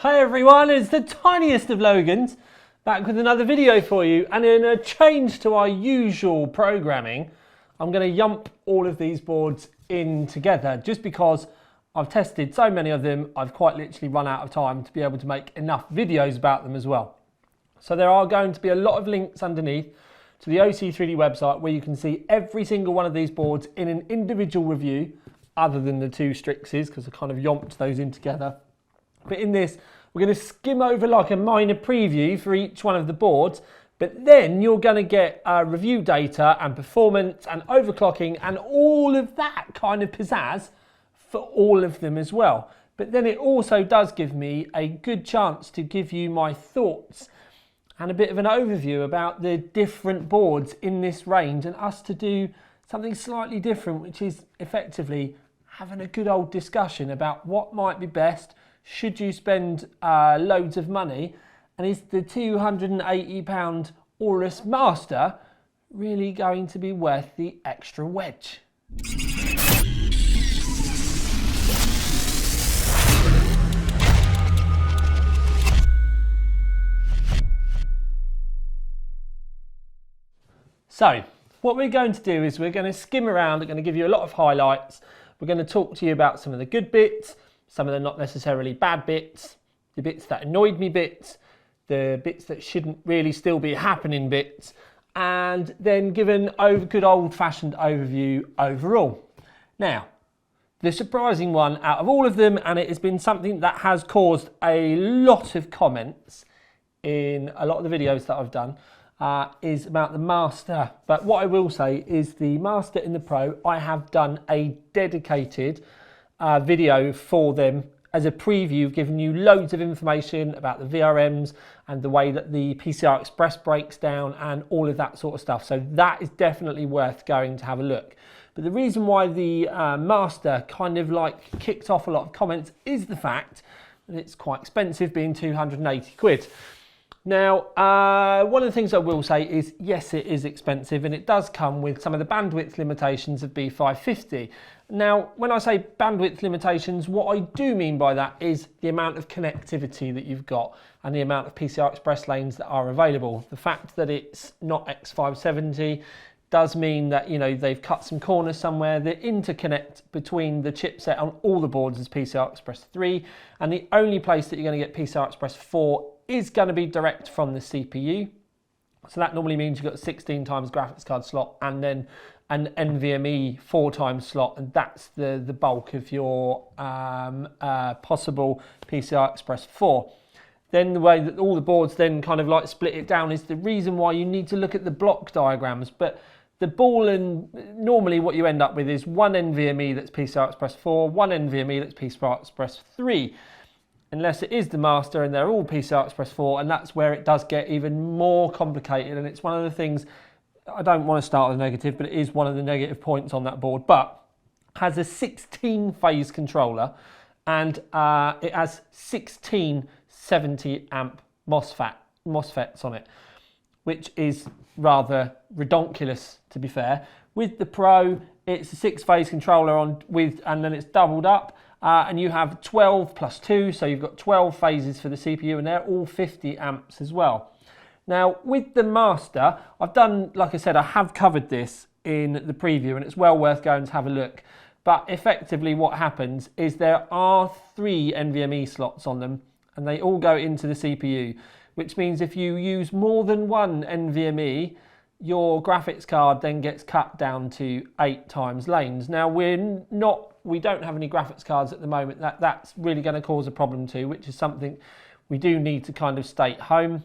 Hi everyone, it's the tiniest of Logans, back with another video for you, and in a change to our usual programming, I'm going to yump all of these boards in together just because I've tested so many of them, I've quite literally run out of time to be able to make enough videos about them as well. So there are going to be a lot of links underneath to the OC3D website where you can see every single one of these boards in an individual review, other than the two Strixes because I kind of yomped those in together. But in this, we're going to skim over like a minor preview for each one of the boards, but then you're going to get review data and performance and overclocking and all of that kind of pizzazz for all of them as well. But then it also does give me a good chance to give you my thoughts and a bit of an overview about the different boards in this range and us to do something slightly different, which is effectively having a good old discussion about what might be best. Should you spend loads of money? And is the £280 Aorus Master really going to be worth the extra wedge? So, what we're going to do is we're going to skim around, we're going to give you a lot of highlights, we're going to talk to you about some of the good bits, some of the not necessarily bad bits, the bits that annoyed me bits, the bits that shouldn't really still be happening bits, and then give a good old-fashioned overview overall. Now, the surprising one out of all of them, and it has been something that has caused a lot of comments in a lot of the videos that I've done, is about the Master. But what I will say is the Master and the Pro, I have done a dedicated video for them as a preview, giving you loads of information about the VRMs and the way that the PCI Express breaks down and all of that sort of stuff. So that is definitely worth going to have a look. But the reason why the Master kind of like kicked off a lot of comments is the fact that it's quite expensive, being 280 quid. Now, one of the things I will say is, yes, it is expensive and it does come with some of the bandwidth limitations of B550. Now, when I say bandwidth limitations, what I do mean by that is the amount of connectivity that you've got and the amount of PCI Express lanes that are available. The fact that it's not X570 does mean that, you know, they've cut some corners somewhere. The interconnect between the chipset on all the boards is PCI Express 3, and the only place that you're going to get PCI Express 4 is going to be direct from the CPU. So that normally means you've got a 16 times graphics card slot and then an NVMe 4 times slot, and that's the bulk of your possible PCI Express 4. Then the way that all the boards then kind of like split it down is the reason why you need to look at the block diagrams. But the ball and normally what you end up with is one NVMe that's PCI Express 4, one NVMe that's PCI Express 3. Unless it is the Master and they're all PCI Express 4, and that's where it does get even more complicated. And it's one of the things, I don't want to start with a negative, but it is one of the negative points on that board. But it has a 16 phase controller and it has 16 70 amp MOSFETs on it, which is rather redonkulous, to be fair. With the Pro, it's a 6-phase controller and then it's doubled up. And you have 12 plus 2, so you've got 12 phases for the CPU, and they're all 50 amps as well. Now, with the Master, I've done, like I said, I have covered this in the preview, and it's well worth going to have a look. But effectively what happens is there are 3 NVMe slots on them, and they all go into the CPU, which means if you use more than one NVMe, your graphics card then gets cut down to 8 times lanes. Now, we don't have any graphics cards at the moment. That's really going to cause a problem too, which is something we do need to kind of strike home.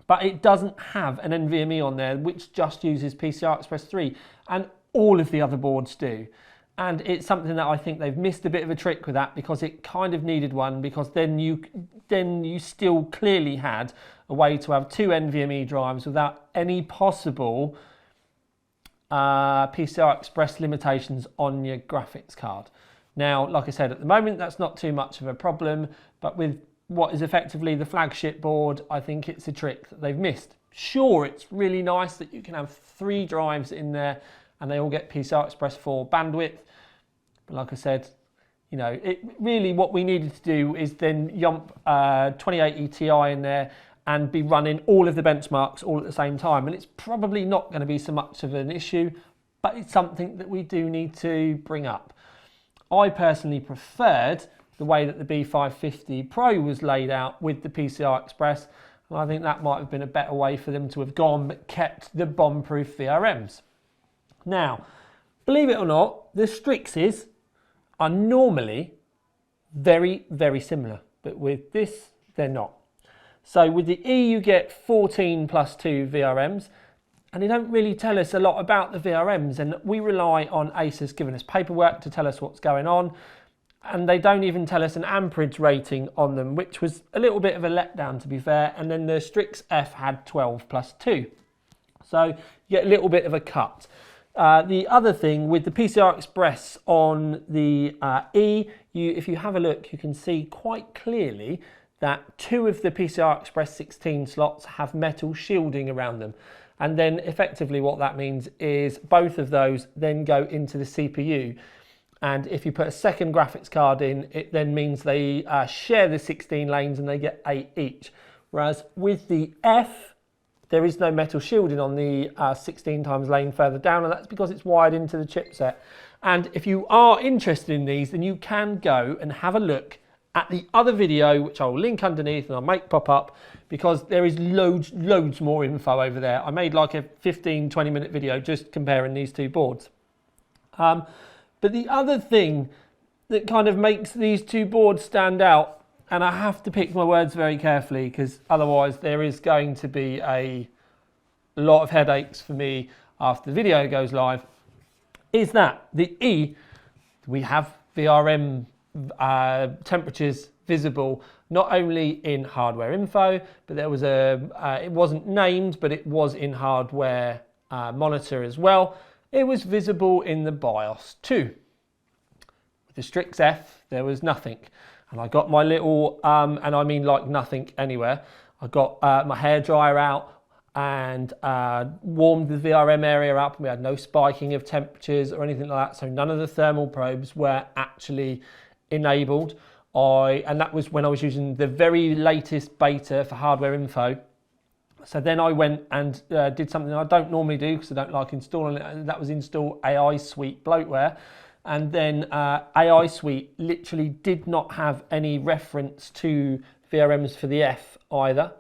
But it doesn't have an NVMe on there, which just uses PCI Express 3, and all of the other boards do. And it's something that I think they've missed a bit of a trick with that, because it kind of needed one, because then you still clearly had a way to have 2 NVMe drives without any possible PCI Express limitations on your graphics card. Now, like I said, at the moment that's not too much of a problem, but with what is effectively the flagship board, I think it's a trick that they've missed. Sure, it's really nice that you can have 3 drives in there and they all get PCI Express 4 bandwidth, but like I said, You know, really what we needed to do is then yump 2080 Ti in there and be running all of the benchmarks all at the same time. And it's probably not going to be so much of an issue, but it's something that we do need to bring up. I personally preferred the way that the B550 Pro was laid out with the PCI Express, and I think that might have been a better way for them to have gone, but kept the bomb-proof VRMs. Now, believe it or not, the Strixes are normally very, very similar, but with this, they're not. So with the E, you get 14 plus 2 VRMs, and they don't really tell us a lot about the VRMs, and we rely on Asus giving us paperwork to tell us what's going on, and they don't even tell us an amperage rating on them, which was a little bit of a letdown, to be fair. And then the Strix F had 12 plus 2. So you get a little bit of a cut. The other thing with the PCI Express on the E, if you have a look, you can see quite clearly that 2 of the PCI Express 16 slots have metal shielding around them. And then effectively what that means is both of those then go into the CPU. And if you put a second graphics card in, it then means they share the 16 lanes and they get 8 each. Whereas with the F, there is no metal shielding on the 16 times lane further down, and that's because it's wired into the chipset. And if you are interested in these, then you can go and have a look at the other video, which I will link underneath and I'll make pop up, because there is loads more info over there. I made like a 15-20 minute video just comparing these two boards. But the other thing that kind of makes these two boards stand out, and I have to pick my words very carefully because otherwise there is going to be a lot of headaches for me after the video goes live, is that the E, we have VRM temperatures visible not only in hardware info, but there was it wasn't named, but it was in hardware monitor as well. It was visible in the BIOS too. With the Strix F, there was nothing. And I got my little, and I mean like nothing anywhere. I got my hairdryer out and warmed the VRM area up, and we had no spiking of temperatures or anything like that. So none of the thermal probes were actually enabled. And that was when I was using the very latest beta for hardware info. So then I went and did something I don't normally do because I don't like installing it, and that was install AI Suite bloatware. And then AI Suite literally did not have any reference to VRMs for the F either,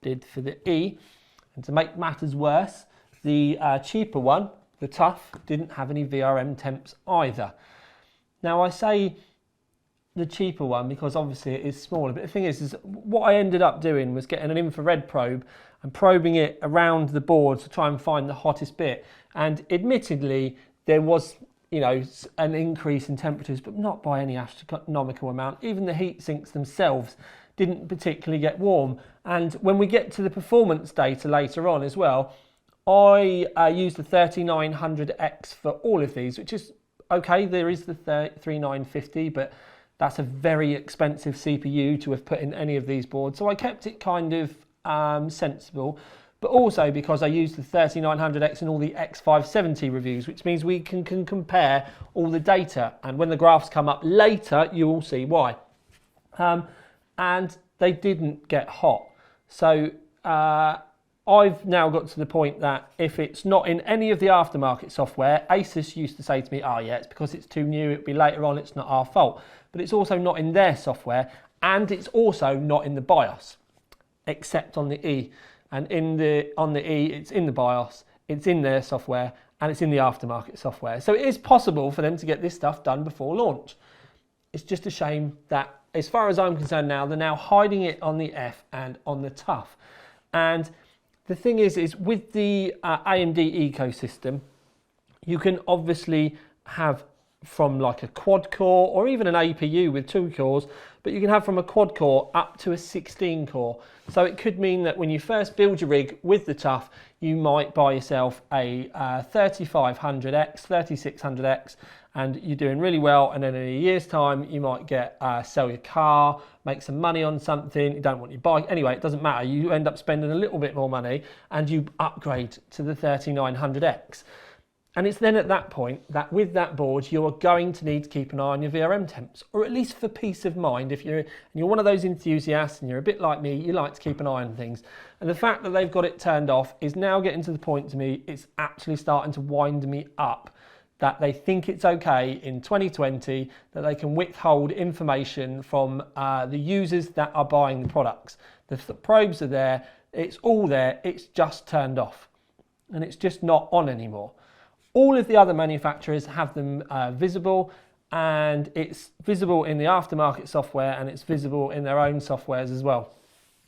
did for the E. And to make matters worse, the cheaper one, the Tough, didn't have any VRM temps either. Now I say the cheaper one because obviously it is smaller, but the thing is what I ended up doing was getting an infrared probe and probing it around the board to try and find the hottest bit. And admittedly, there was, you know, an increase in temperatures, but not by any astronomical amount. Even the heat sinks themselves didn't particularly get warm. And when we get to the performance data later on as well, I used the 3900X for all of these, which is okay. There is the 3950, but that's a very expensive CPU to have put in any of these boards. So I kept it kind of sensible, but also because I used the 3900X in all the X570 reviews, which means we can compare all the data. And when the graphs come up later, you will see why. And they didn't get hot. So I've now got to the point that if it's not in any of the aftermarket software, Asus used to say to me, oh yeah, it's because it's too new, it'll be later on, it's not our fault. But it's also not in their software, and it's also not in the BIOS, except on the E. And on the E, it's in the BIOS, it's in their software, and it's in the aftermarket software. So it is possible for them to get this stuff done before launch. It's just a shame that, as far as I'm concerned now, they're now hiding it on the F and on the Tough. And the thing is with the AMD ecosystem, you can obviously have from like a quad core or even an APU with 2 cores, but you can have from a quad core up to a 16 core. So it could mean that when you first build your rig with the Tough, you might buy yourself a 3500X, 3600X, and you're doing really well, and then in a year's time you might get sell your car, make some money on something, you don't want your bike, anyway, it doesn't matter, you end up spending a little bit more money and you upgrade to the 3900X. And it's then at that point that with that board, you are going to need to keep an eye on your VRM temps, or at least for peace of mind. If you're one of those enthusiasts and you're a bit like me, you like to keep an eye on things. And the fact that they've got it turned off is now getting to the point to me, it's actually starting to wind me up that they think it's okay in 2020 that they can withhold information from the users that are buying the products. The probes are there, it's all there, it's just turned off. And it's just not on anymore. All of the other manufacturers have them visible, and it's visible in the aftermarket software, and it's visible in their own softwares as well.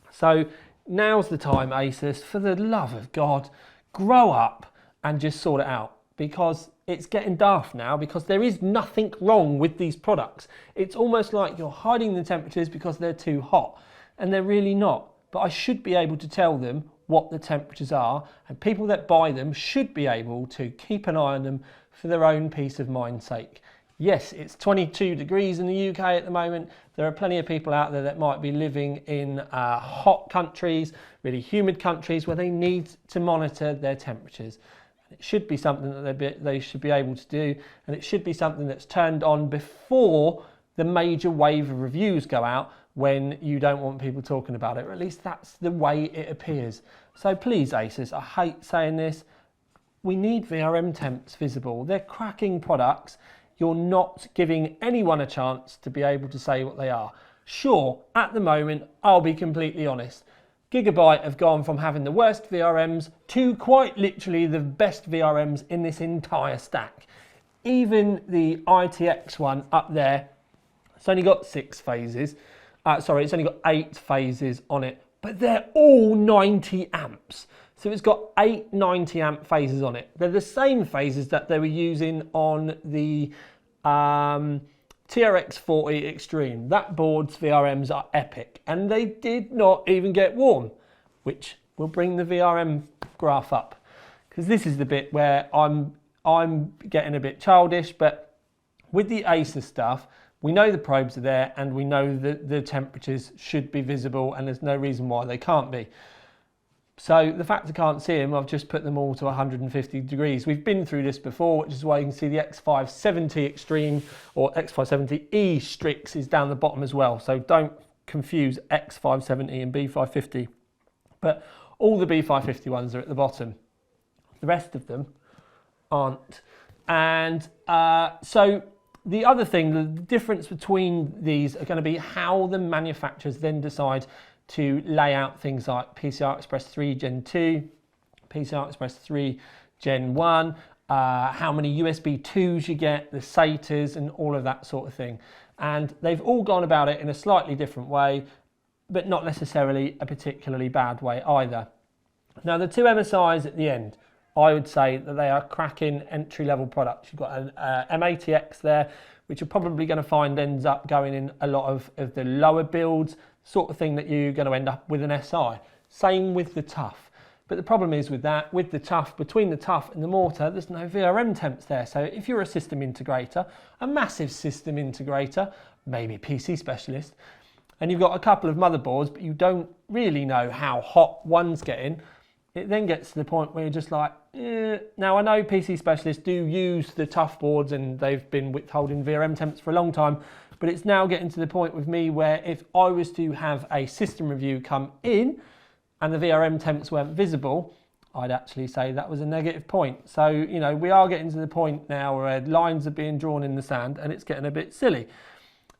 So now's the time, Asus, for the love of God, grow up and just sort it out, because it's getting daft now, because there is nothing wrong with these products. It's almost like you're hiding the temperatures because they're too hot, and they're really not. But I should be able to tell them what the temperatures are, and people that buy them should be able to keep an eye on them for their own peace of mind's sake. Yes, it's 22 degrees in the UK at the moment. There are plenty of people out there that might be living in hot countries, really humid countries, where they need to monitor their temperatures. It should be something that they should be able to do, and it should be something that's turned on before the major wave of reviews go out, when you don't want people talking about it, or at least that's the way it appears. So please, Asus, I hate saying this, we need VRM temps visible. They're cracking products. You're not giving anyone a chance to be able to say what they are. Sure, at the moment, I'll be completely honest, Gigabyte have gone from having the worst VRMs to quite literally the best VRMs in this entire stack. Even the ITX one up there, it's only got 6 phases. It's only got 8 phases on it, but they're all 90 amps. So it's got 8 90 amp phases on it. They're the same phases that they were using on the TRX 40 Extreme. That board's VRMs are epic, and they did not even get warm, which will bring the VRM graph up, because this is the bit where I'm getting a bit childish. But with the Asus stuff, we know the probes are there, and we know that the temperatures should be visible, and there's no reason why they can't be. So the fact I can't see them, I've just put them all to 150 degrees. We've been through this before, which is why you can see the X570 Extreme or X570E Strix is down the bottom as well. So don't confuse X570 and B550. But all the B550 ones are at the bottom. The rest of them aren't. And so the other thing, the difference between these are going to be how the manufacturers then decide to lay out things like PCI Express 3 Gen 2, PCI Express 3 Gen 1, how many USB 2s you get, the SATAs and all of that sort of thing. And they've all gone about it in a slightly different way, but not necessarily a particularly bad way either. Now the two MSIs at the end, I would say that they are cracking entry-level products. You've got an M80X there, which you're probably going to find ends up going in a lot of the lower builds, sort of thing that you're going to end up with an SI. Same with the TUF. But the problem is with that, with the TUF, between the TUF and the mortar, there's no VRM temps there. So if you're a system integrator, a massive system integrator, maybe PC specialist, and you've got a couple of motherboards, but you don't really know how hot one's getting, it then gets to the point where you're just like, Now I know PC specialists do use the TUF boards and they've been withholding VRM temps for a long time, but it's now getting to the point with me where if I was to have a system review come in and the VRM temps weren't visible, I'd actually say that was a negative point. So, you know, we are getting to the point now where lines are being drawn in the sand and it's getting a bit silly.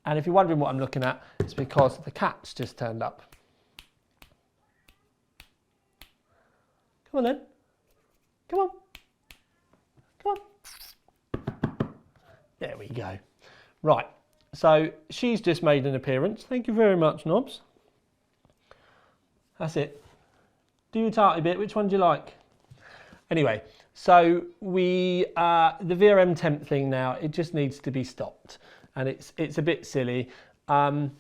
And if you're wondering what I'm looking at, it's because the cat's just turned up. Come on then. Come on. Come on. There we go. Right. So she's just made an appearance. Thank you very much, Knobs. That's it. Do your tarty bit. Which one do you like? Anyway, so the VRM temp thing now, it just needs to be stopped. And it's a bit silly. Now,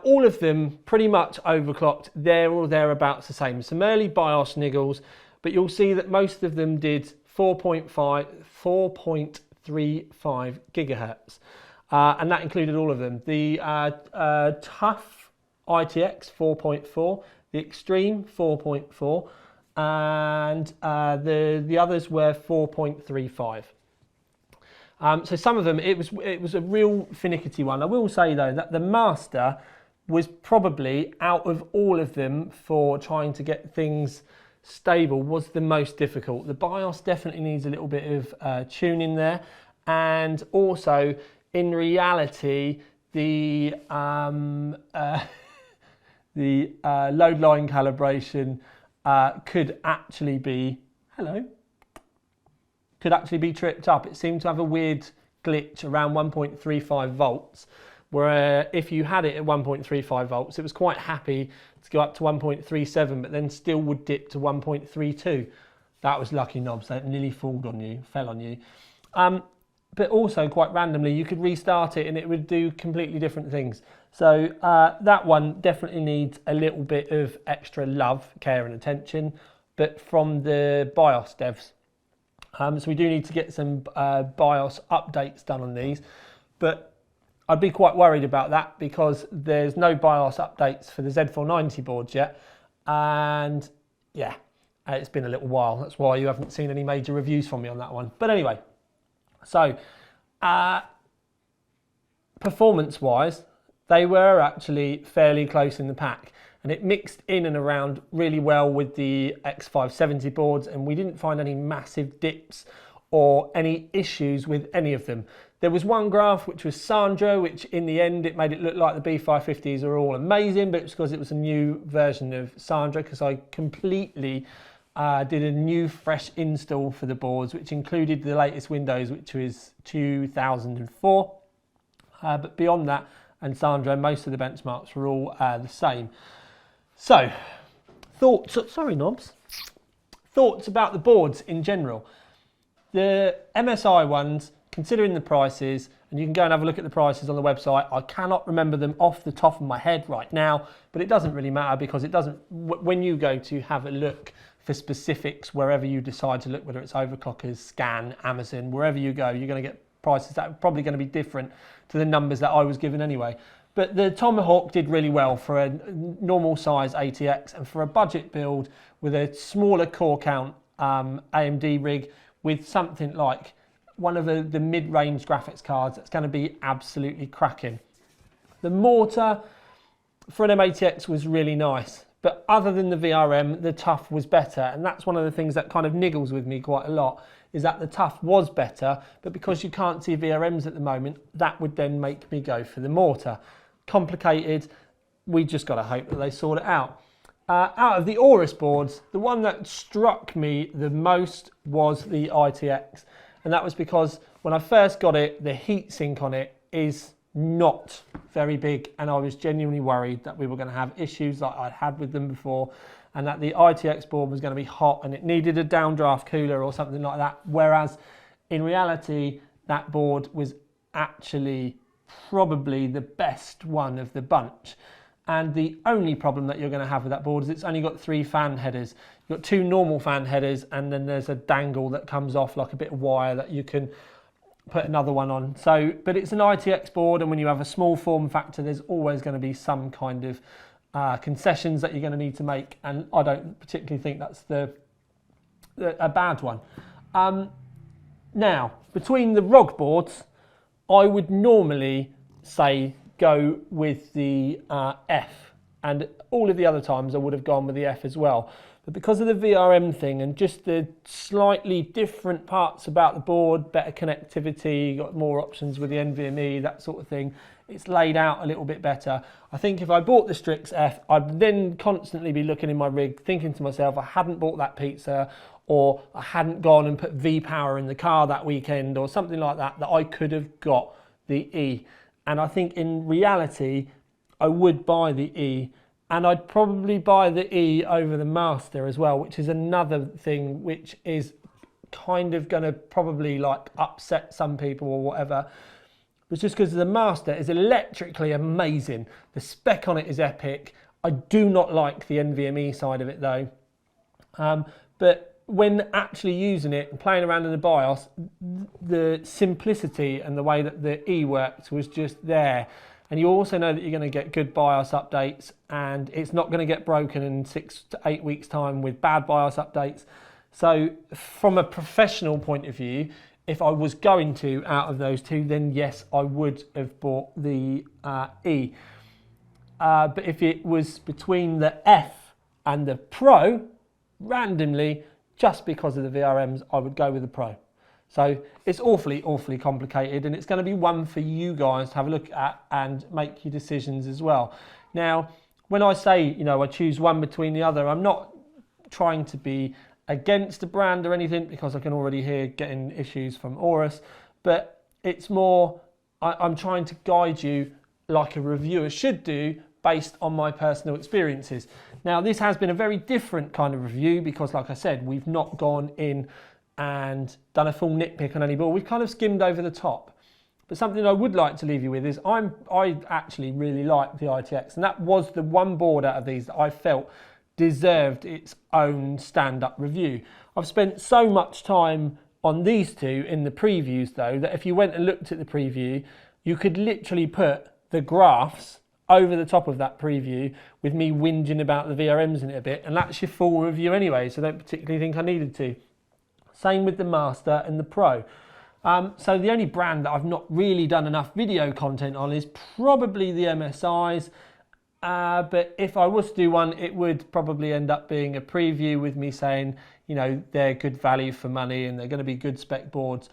all of them pretty much overclocked. They're all thereabouts the same. Some early BIOS niggles, but you'll see that most of them did 4.35 gigahertz. And that included all of them. The TUF ITX 4.4, the Extreme 4.4, and the others were 4.35. So some of them, it was a real finicky one. I will say though that the Master was probably, out of all of them, for trying to get things stable, was the most difficult. The BIOS definitely needs a little bit of tuning there, and also in reality the load line calibration could actually be tripped up. It seemed to have a weird glitch around 1.35 volts, where if you had it at 1.35 volts, it was quite happy to go up to 1.37, but then still would dip to 1.32. That was lucky knobs. That nearly fell on you. But also quite randomly, you could restart it and it would do completely different things. So that one definitely needs a little bit of extra love, care and attention, but from the BIOS devs. So we do need to get some BIOS updates done on these, but I'd be quite worried about that because there's no BIOS updates for the Z490 boards yet, and yeah, it's been a little while. That's why you haven't seen any major reviews from me on that one. But anyway, so performance-wise, they were actually fairly close in the pack, and it mixed in and around really well with the X570 boards, and we didn't find any massive dips or any issues with any of them. There was one graph which was Sandro, which in the end it made it look like the B550s are all amazing, but it's because it was a new version of Sandro, because I completely did a new fresh install for the boards, which included the latest Windows, which was 2004. But beyond that, and Sandro, most of the benchmarks were all the same. So, thoughts about the boards in general. The MSI ones, considering the prices, and you can go and have a look at the prices on the website. I cannot remember them off the top of my head right now, but it doesn't really matter, because it doesn't, when you go to have a look for specifics, wherever you decide to look, whether it's Overclockers, Scan, Amazon, wherever you go, you're going to get prices that are probably going to be different to the numbers that I was given anyway. But the Tomahawk did really well for a normal size ATX, and for a budget build with a smaller core count AMD rig with something like one of the mid-range graphics cards, that's going to be absolutely cracking. The mortar for an M80X was really nice, but other than the VRM, the TUF was better, and that's one of the things that kind of niggles with me quite a lot, is that the TUF was better, but because you can't see VRMs at the moment, that would then make me go for the mortar. Complicated, we just got to hope that they sort it out. Out of the Aorus boards, the one that struck me the most was the ITX, and that was because when I first got it, the heatsink on it is not very big, and I was genuinely worried that we were going to have issues like I'd had with them before, and that the ITX board was going to be hot and it needed a downdraft cooler or something like that, whereas in reality that board was actually probably the best one of the bunch. And the only problem that you're going to have with that board is it's only got 3 fan headers. You've got 2 normal fan headers, and then there's a dangle that comes off like a bit of wire that you can put another one on. So, but it's an ITX board, and when you have a small form factor, there's always going to be some kind of concessions that you're going to need to make, and I don't particularly think that's a bad one. Now, between the ROG boards, I would normally say go with the F, and all of the other times I would have gone with the F as well. But because of the VRM thing and just the slightly different parts about the board, better connectivity, you got more options with the NVMe, that sort of thing, it's laid out a little bit better. I think if I bought the Strix F, I'd then constantly be looking in my rig thinking to myself, I hadn't bought that pizza, or I hadn't gone and put V-Power in the car that weekend, or something like that, that I could have got the E. And I think in reality, I would buy the E, and I'd probably buy the E over the Master as well, which is another thing which is kind of going to probably like upset some people or whatever. It's just because the Master is electrically amazing. The spec on it is epic. I do not like the NVMe side of it though. But when actually using it and playing around in the BIOS, the simplicity and the way that the E worked was just there. and you also know that you're going to get good BIOS updates, and it's not going to get broken in 6 to 8 weeks time with bad BIOS updates. So from a professional point of view, if I was going to out of those two, then yes, I would have bought the E. But if it was between the F and the Pro, randomly, just because of the VRMs, I would go with the Pro. So it's awfully, awfully complicated, and it's going to be one for you guys to have a look at and make your decisions as well. Now, when I say, I choose one between the other, I'm not trying to be against the brand or anything, because I can already hear getting issues from Aorus, but it's more, I'm trying to guide you like a reviewer should do based on my personal experiences. Now, this has been a very different kind of review because, like I said, we've not gone in and done a full nitpick on any board. We've kind of skimmed over the top. But something I would like to leave you with is I actually really like the ITX, and that was the one board out of these that I felt deserved its own stand-up review. I've spent so much time on these two in the previews, though, that if you went and looked at the preview, you could literally put the graphs over the top of that preview with me whinging about the VRMs in it a bit, and that's your full review anyway, so I don't particularly think I needed to. Same with the Master and the Pro. So the only brand that I've not really done enough video content on is probably the MSIs, but if I was to do one, it would probably end up being a preview with me saying, they're good value for money and they're going to be good spec boards.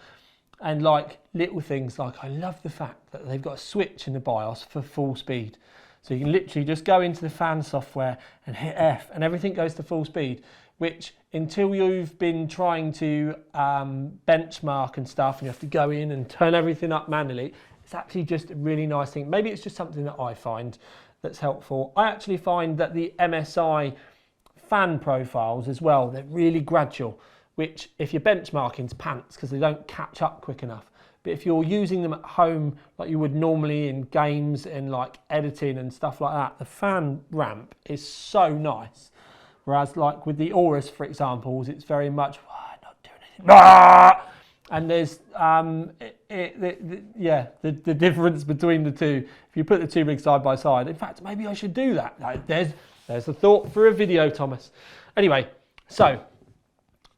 And like little things like, I love the fact that they've got a switch in the BIOS for full speed. So you can literally just go into the fan software and hit F and everything goes to full speed, which until you've been trying to benchmark and stuff and you have to go in and turn everything up manually, it's actually just a really nice thing. Maybe it's just something that I find that's helpful. I actually find that the MSI fan profiles as well, they're really gradual, which if you're benchmarking, it's pants because they don't catch up quick enough. But if you're using them at home like you would normally in games and like editing and stuff like that, the fan ramp is so nice. Whereas like with the Aorus, for example, it's very much, not doing anything. And there's, the difference between the two. If you put the two rigs side by side, in fact, maybe I should do that. There's a thought for a video, Thomas. Anyway, so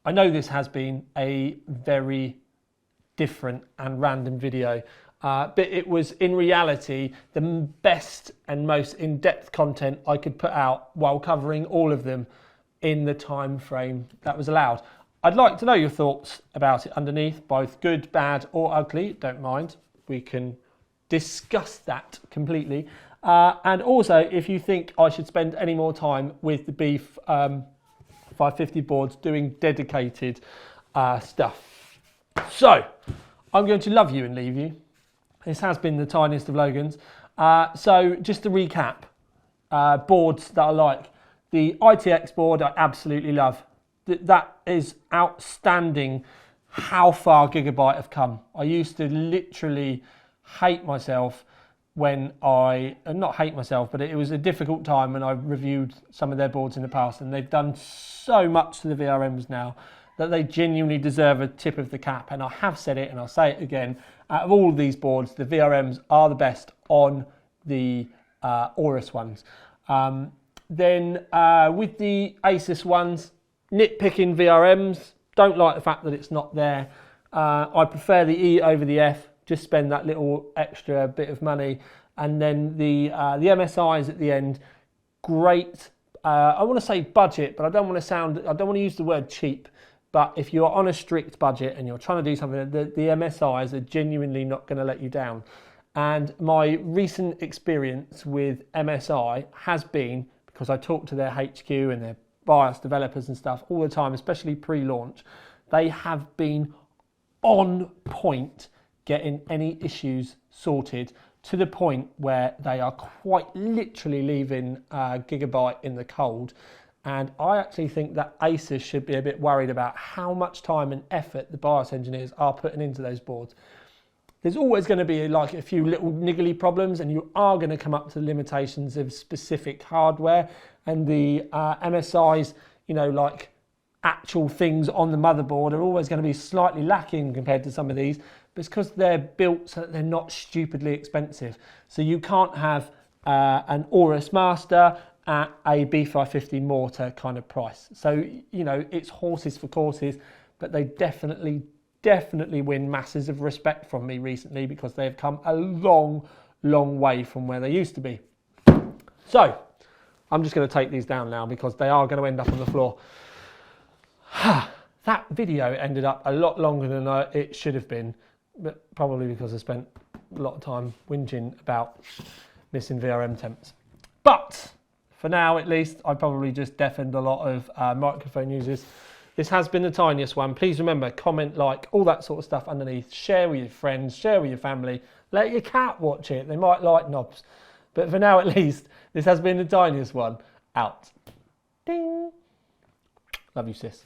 I know this has been a very different and random video, but it was in reality the best and most in-depth content I could put out while covering all of them in the time frame that was allowed. I'd like to know your thoughts about it underneath, both good, bad or ugly, don't mind. We can discuss that completely. And also, if you think I should spend any more time with the B550 boards doing dedicated stuff. So, I'm going to love you and leave you. This has been the tiniest of Logans. So, just to recap, boards that I like. The ITX board I absolutely love. That is outstanding how far Gigabyte have come. I used to literally hate myself when not hate myself, but it was a difficult time when I reviewed some of their boards in the past, and they've done so much to the VRMs now that they genuinely deserve a tip of the cap. And I have said it and I'll say it again, out of all of these boards, the VRMs are the best on the Aorus ones. Then with the Asus ones, nitpicking VRMs, don't like the fact that it's not there. I prefer the E over the F, just spend that little extra bit of money. And then the MSIs at the end, great. I want to say budget, but I don't want to use the word cheap. But if you're on a strict budget and you're trying to do something, the MSIs are genuinely not going to let you down. And my recent experience with MSI has been, because I talk to their HQ and their BIOS developers and stuff all the time, especially pre-launch, they have been on point getting any issues sorted, to the point where they are quite literally leaving Gigabyte in the cold. And I actually think that Asus should be a bit worried about how much time and effort the BIOS engineers are putting into those boards. There's always going to be like a few little niggly problems, and you are going to come up to the limitations of specific hardware. And the MSIs, like actual things on the motherboard, are always going to be slightly lacking compared to some of these. but it's because they're built so that they're not stupidly expensive. So you can't have an Aorus Master at a B550 mortar kind of price. So, you know, it's horses for courses, but they definitely win masses of respect from me recently because they've come a long way from where they used to be. So I'm just going to take these down now because they are going to end up on the floor. That video ended up a lot longer than it should have been, but probably because I spent a lot of time whinging about missing VRM temps. But for now, at least, I probably just deafened a lot of microphone users. This has been the tiniest one. Please remember, comment, like, all that sort of stuff underneath. Share with your friends, share with your family. Let your cat watch it. They might like knobs. But for now, at least, this has been the tiniest one. Out. Ding. Love you, sis.